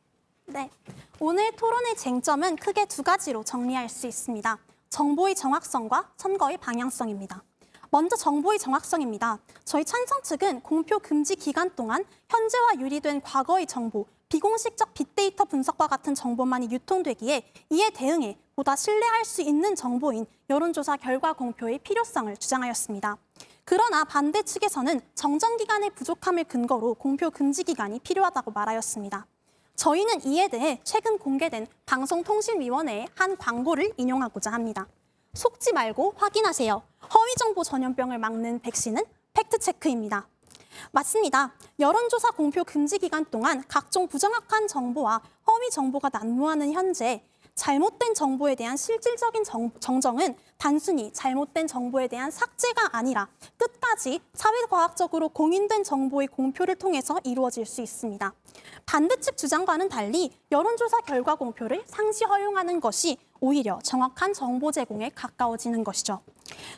네, 오늘 토론의 쟁점은 크게 두 가지로 정리할 수 있습니다. 정보의 정확성과 선거의 방향성입니다. 먼저 정보의 정확성입니다. 저희 찬성 측은 공표 금지 기간 동안 현재와 유리된 과거의 정보, 비공식적 빅데이터 분석과 같은 정보만이 유통되기에 이에 대응해 보다 신뢰할 수 있는 정보인 여론조사 결과 공표의 필요성을 주장하였습니다. 그러나 반대 측에서는 정정기간의 부족함을 근거로 공표 금지 기간이 필요하다고 말하였습니다. 저희는 이에 대해 최근 공개된 방송통신위원회의 한 광고를 인용하고자 합니다. 속지 말고 확인하세요. 허위정보 전염병을 막는 백신은 팩트체크입니다. 맞습니다. 여론조사 공표 금지 기간 동안 각종 부정확한 정보와 허위 정보가 난무하는 현재 잘못된 정보에 대한 실질적인 정정은 단순히 잘못된 정보에 대한 삭제가 아니라 끝까지 사회과학적으로 공인된 정보의 공표를 통해서 이루어질 수 있습니다. 반대 측 주장과는 달리 여론조사 결과 공표를 상시 허용하는 것이 오히려 정확한 정보 제공에 가까워지는 것이죠.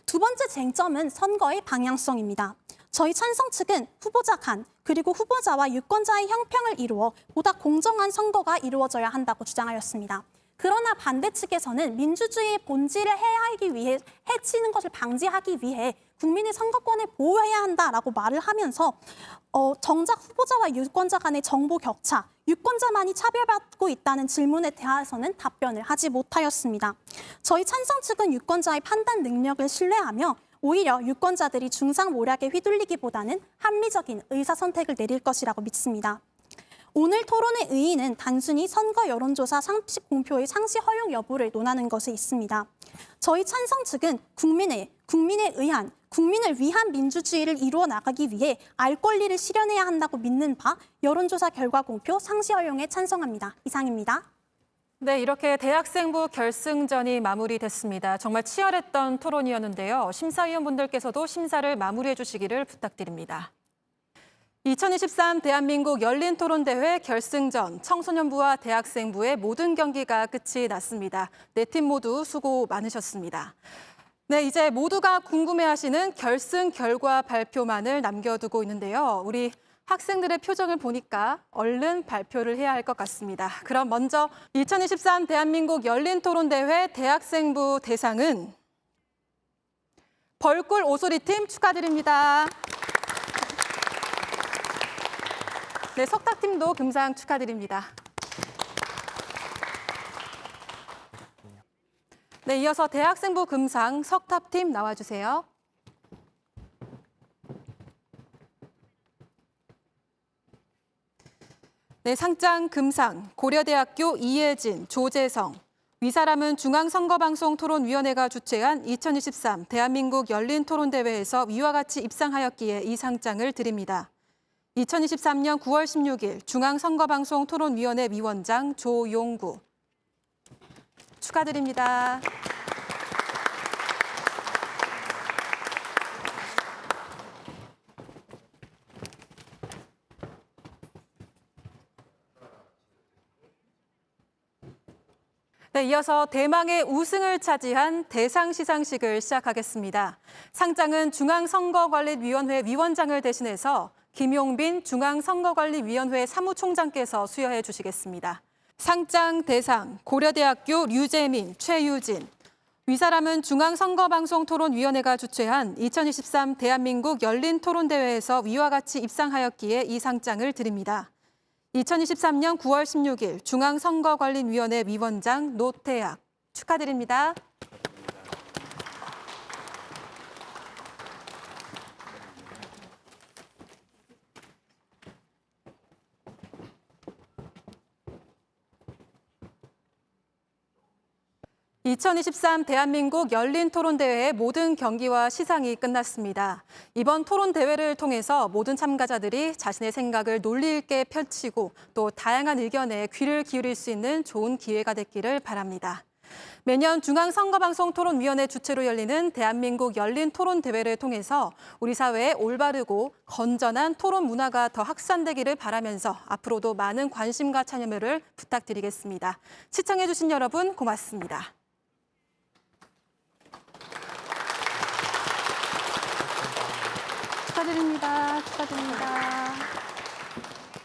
두 번째 쟁점은 선거의 방향성입니다. 저희 찬성 측은 후보자 간 그리고 후보자와 유권자의 형평을 이루어 보다 공정한 선거가 이루어져야 한다고 주장하였습니다. 그러나 반대 측에서는 민주주의의 본질을 해하기 위해 해치는 것을 방지하기 위해 국민의 선거권을 보호해야 한다라고 말을 하면서 정작 후보자와 유권자 간의 정보 격차, 유권자만이 차별받고 있다는 질문에 대해서는 답변을 하지 못하였습니다. 저희 찬성 측은 유권자의 판단 능력을 신뢰하며 오히려 유권자들이 중상모략에 휘둘리기보다는 합리적인 의사선택을 내릴 것이라고 믿습니다. 오늘 토론의 의의는 단순히 선거 여론조사 상식 공표의 상시 허용 여부를 논하는 것에 있습니다. 저희 찬성 측은 국민을 위한 민주주의를 이루어 나가기 위해 알 권리를 실현해야 한다고 믿는 바 여론조사 결과 공표 상시 허용에 찬성합니다. 이상입니다. 네, 이렇게 대학생부 결승전이 마무리됐습니다. 정말 치열했던 토론이었는데요. 심사위원분들께서도 심사를 마무리해 주시기를 부탁드립니다. 2023 대한민국 열린토론대회 결승전 청소년부와 대학생부의 모든 경기가 끝이 났습니다. 네 팀 모두 수고 많으셨습니다. 네, 이제 모두가 궁금해하시는 결승 결과 발표만을 남겨두고 있는데요. 우리 학생들의 표정을 보니까 얼른 발표를 해야 할 것 같습니다. 그럼 먼저 2023 대한민국 열린토론대회 대학생부 대상은 벌꿀 오소리팀 축하드립니다. 네, 석탑팀도 금상 축하드립니다. 네, 이어서 대학생부 금상 석탑팀 나와주세요. 네, 상장 금상 고려대학교 이예진, 조재성. 위사람은 중앙선거방송토론위원회가 주최한 2023 대한민국 열린토론대회에서 위와 같이 입상하였기에 이 상장을 드립니다. 2023년 9월 16일 중앙선거방송토론위원회 위원장 조용구. 축하드립니다. 네, 이어서 대망의 우승을 차지한 대상 시상식을 시작하겠습니다. 상장은 중앙선거관리위원회 위원장을 대신해서 김용빈 중앙선거관리위원회 사무총장께서 수여해 주시겠습니다. 상장 대상 고려대학교 류재민, 최유진. 위사람은 중앙선거방송토론위원회가 주최한 2023 대한민국 열린토론대회에서 위와 같이 입상하였기에 이 상장을 드립니다. 2023년 9월 16일 중앙선거관리위원회 위원장 노태학. 축하드립니다. 2023 대한민국 열린 토론 대회의 모든 경기와 시상이 끝났습니다. 이번 토론 대회를 통해서 모든 참가자들이 자신의 생각을 논리 있게 펼치고 또 다양한 의견에 귀를 기울일 수 있는 좋은 기회가 됐기를 바랍니다. 매년 중앙선거방송토론위원회 주최로 열리는 대한민국 열린 토론 대회를 통해서 우리 사회에 올바르고 건전한 토론 문화가 더 확산되기를 바라면서 앞으로도 많은 관심과 참여를 부탁드리겠습니다. 시청해주신 여러분 고맙습니다. 축하드립니다. 축하드립니다.